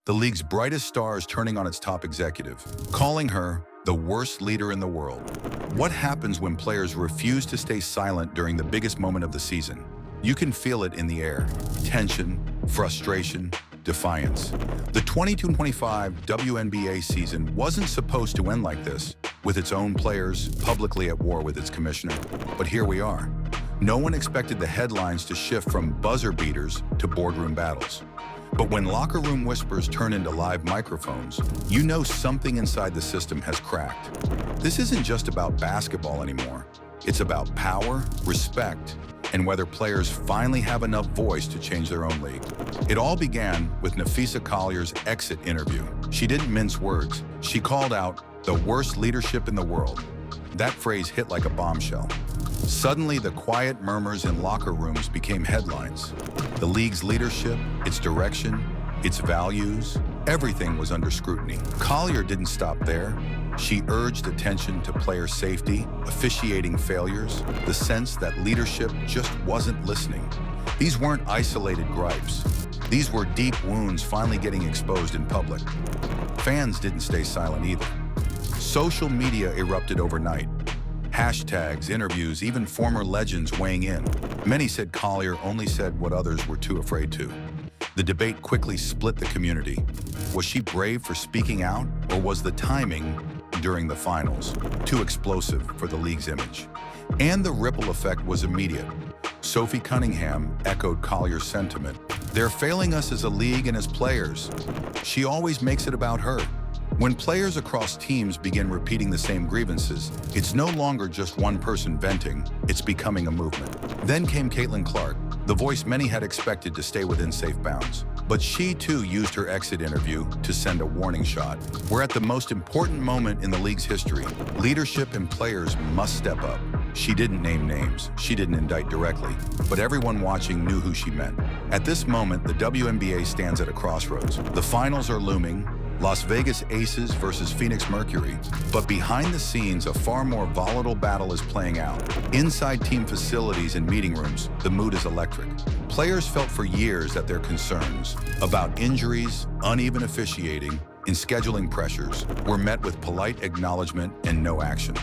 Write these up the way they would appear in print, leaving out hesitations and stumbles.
the league's brightest stars turning on its top executive, calling her the worst leader in the world. What happens when players refuse to stay silent during the biggest moment of the season? You can feel it in the air. Tension, frustration, defiance. The 22-25 WNBA season wasn't supposed to end like this, with its own players publicly at war with its commissioner. But here we are. No one expected the headlines to shift from buzzer beaters to boardroom battles. But when locker room whispers turn into live microphones, you know something inside the system has cracked. This isn't just about basketball anymore. It's about power, respect, and whether players finally have enough voice to change their own league. It all began with Napheesa Collier's exit interview. She didn't mince words. She called out the worst leadership in the world. That phrase hit like a bombshell. Suddenly, the quiet murmurs in locker rooms became headlines. The league's leadership, its direction, its values, everything was under scrutiny. Collier didn't stop there. She urged attention to player safety, officiating failures, the sense that leadership just wasn't listening. These weren't isolated gripes. These were deep wounds finally getting exposed in public. Fans didn't stay silent either. Social media erupted overnight. Hashtags, interviews, even former legends weighing in. Many said Collier only said what others were too afraid to. The debate quickly split the community. Was she brave for speaking out, or was the timing during the finals too explosive for the league's image? And the ripple effect was immediate. Sophie Cunningham echoed Collier's sentiment. They're failing us as a league and as players. She always makes it about her. When players across teams begin repeating the same grievances, it's no longer just one person venting, it's becoming a movement. Then came Caitlin Clark, the voice many had expected to stay within safe bounds. But she too used her exit interview to send a warning shot. We're at the most important moment in the league's history. Leadership and players must step up. She didn't name names, she didn't indict directly, but everyone watching knew who she meant. At this moment, the WNBA stands at a crossroads. The finals are looming, Las Vegas Aces versus Phoenix Mercury. But behind the scenes, a far more volatile battle is playing out. Inside team facilities and meeting rooms, the mood is electric. Players felt for years that their concerns about injuries, uneven officiating, and scheduling pressures were met with polite acknowledgement and no action.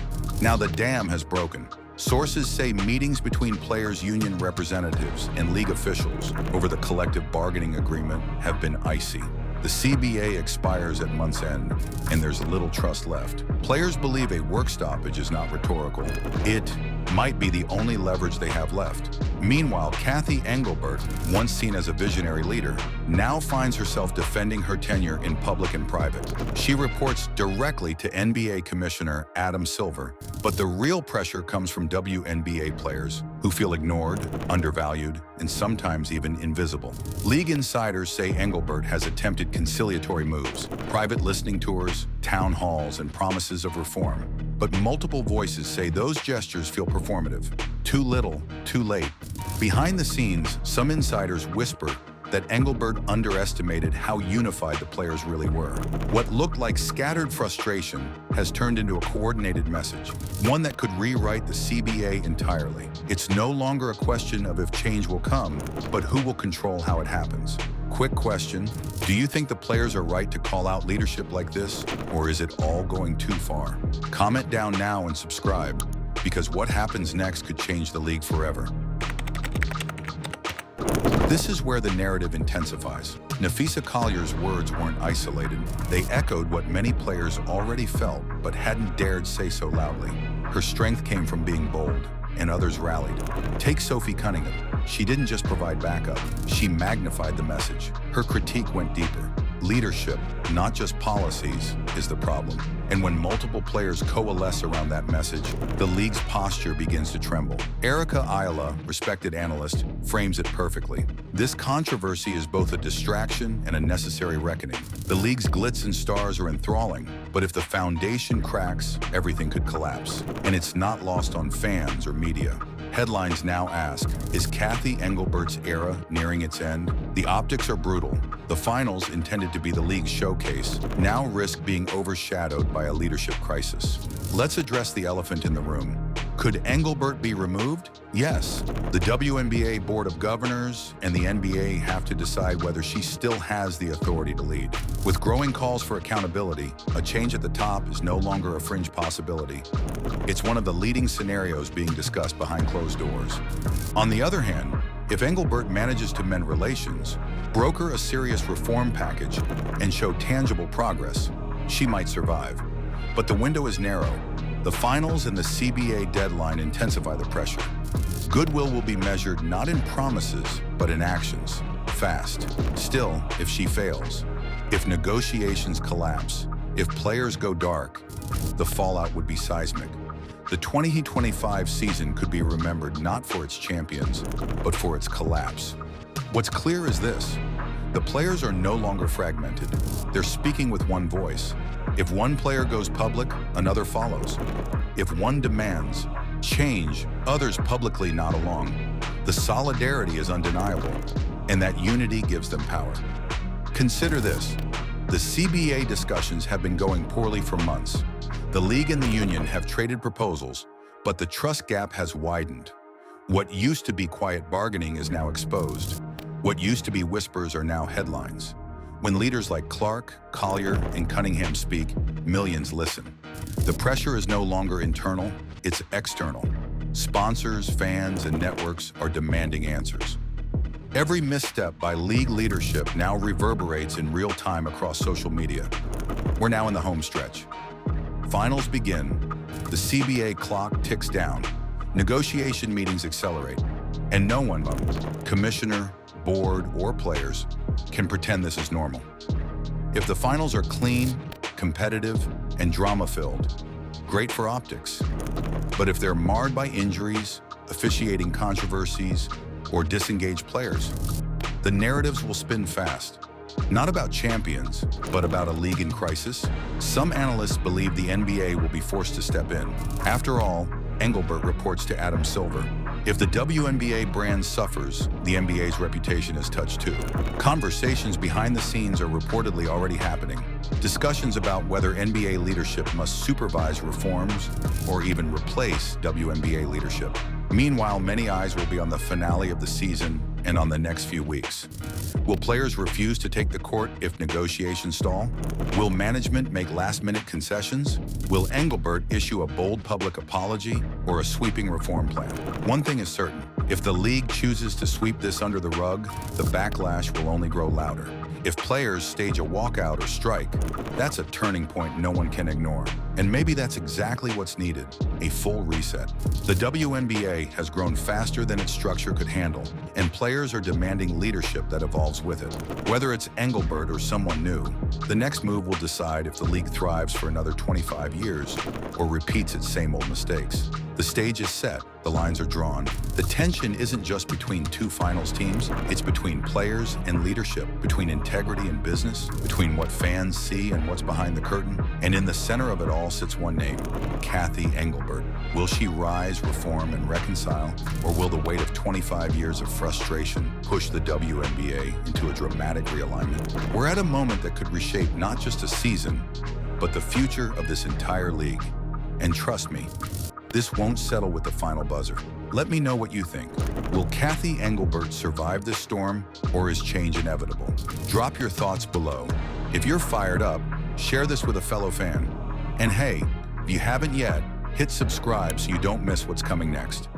Now the dam has broken. Sources say meetings between players' union representatives and league officials over the collective bargaining agreement have been icy. The CBA expires at month's end, and there's little trust left. Players believe a work stoppage is not rhetorical. It might be the only leverage they have left. Meanwhile, Cathy Engelbert, once seen as a visionary leader, now finds herself defending her tenure in public and private. She reports directly to NBA Commissioner Adam Silver, but the real pressure comes from WNBA players who feel ignored, undervalued, and sometimes even invisible. League insiders say Engelbert has attempted conciliatory moves, private listening tours, town halls, and promises of reform. But multiple voices say those gestures feel performative. Too little, too late. Behind the scenes, some insiders whisper that Engelbert underestimated how unified the players really were. What looked like scattered frustration has turned into a coordinated message, one that could rewrite the CBA entirely. It's no longer a question of if change will come, but who will control how it happens. Quick question, do you think the players are right to call out leadership like this, or is it all going too far? Comment down now and subscribe, because what happens next could change the league forever. This is where the narrative intensifies. Napheesa Collier's words weren't isolated. They echoed what many players already felt, but hadn't dared say so loudly. Her strength came from being bold, and others rallied. Take Sophie Cunningham. She didn't just provide backup, she magnified the message. Her critique went deeper. Leadership, not just policies, is the problem. And when multiple players coalesce around that message, the league's posture begins to tremble. Erica Ayala, respected analyst, frames it perfectly. This controversy is both a distraction and a necessary reckoning. The league's glitz and stars are enthralling, but if the foundation cracks, everything could collapse. And it's not lost on fans or media. Headlines now ask, is Cathy Engelbert's era nearing its end? The optics are brutal. The finals, intended to be the league's showcase, now risk being overshadowed by a leadership crisis. Let's address the elephant in the room. Could Engelbert be removed? Yes. The WNBA Board of Governors and the NBA have to decide whether she still has the authority to lead. With growing calls for accountability, a change at the top is no longer a fringe possibility. It's one of the leading scenarios being discussed behind closed doors. On the other hand, if Engelbert manages to mend relations, broker a serious reform package, and show tangible progress, she might survive. But the window is narrow. The finals and the CBA deadline intensify the pressure. Goodwill will be measured not in promises, but in actions, fast. Still, if she fails, if negotiations collapse, if players go dark, the fallout would be seismic. The 2025 season could be remembered not for its champions, but for its collapse. What's clear is this: the players are no longer fragmented. They're speaking with one voice. If one player goes public, another follows. If one demands change, others publicly nod along. The solidarity is undeniable, and that unity gives them power. Consider this: the CBA discussions have been going poorly for months. The league and the union have traded proposals, but the trust gap has widened. What used to be quiet bargaining is now exposed. What used to be whispers are now headlines. When leaders like Clark, Collier, and Cunningham speak, millions listen. The pressure is no longer internal, it's external. Sponsors, fans, and networks are demanding answers. Every misstep by league leadership now reverberates in real time across social media. We're now in the home stretch. Finals begin, the CBA clock ticks down, negotiation meetings accelerate, and no one, commissioner, board, or players, can pretend this is normal. If the finals are clean, competitive, and drama-filled, great for optics. But if they're marred by injuries, officiating controversies, or disengaged players, the narratives will spin fast. Not about champions, but about a league in crisis. Some analysts believe the NBA will be forced to step in. After all, Engelbert reports to Adam Silver, if the WNBA brand suffers, the NBA's reputation is touched too. Conversations behind the scenes are reportedly already happening. Discussions about whether NBA leadership must supervise reforms or even replace WNBA leadership. Meanwhile, many eyes will be on the finale of the season and on the next few weeks. Will players refuse to take the court if negotiations stall? Will management make last-minute concessions? Will Engelbert issue a bold public apology or a sweeping reform plan? One thing is certain: if the league chooses to sweep this under the rug, the backlash will only grow louder. If players stage a walkout or strike, that's a turning point no one can ignore. And maybe that's exactly what's needed: a full reset. The WNBA has grown faster than its structure could handle, and players are demanding leadership that evolves with it. Whether it's Engelbert or someone new, the next move will decide if the league thrives for another 25 years or repeats its same old mistakes. The stage is set, the lines are drawn. The tension isn't just between two finals teams, it's between players and leadership, between integrity and business, between what fans see and what's behind the curtain. And in the center of it all sits one name: Cathy Engelbert. Will she rise, reform, and reconcile? Or will the weight of 25 years of frustration push the WNBA into a dramatic realignment? We're at a moment that could reshape not just a season, but the future of this entire league. And trust me, this won't settle with the final buzzer. Let me know what you think. Will Cathy Engelbert survive this storm, or is change inevitable? Drop your thoughts below. If you're fired up, share this with a fellow fan. And hey, if you haven't yet, hit subscribe so you don't miss what's coming next.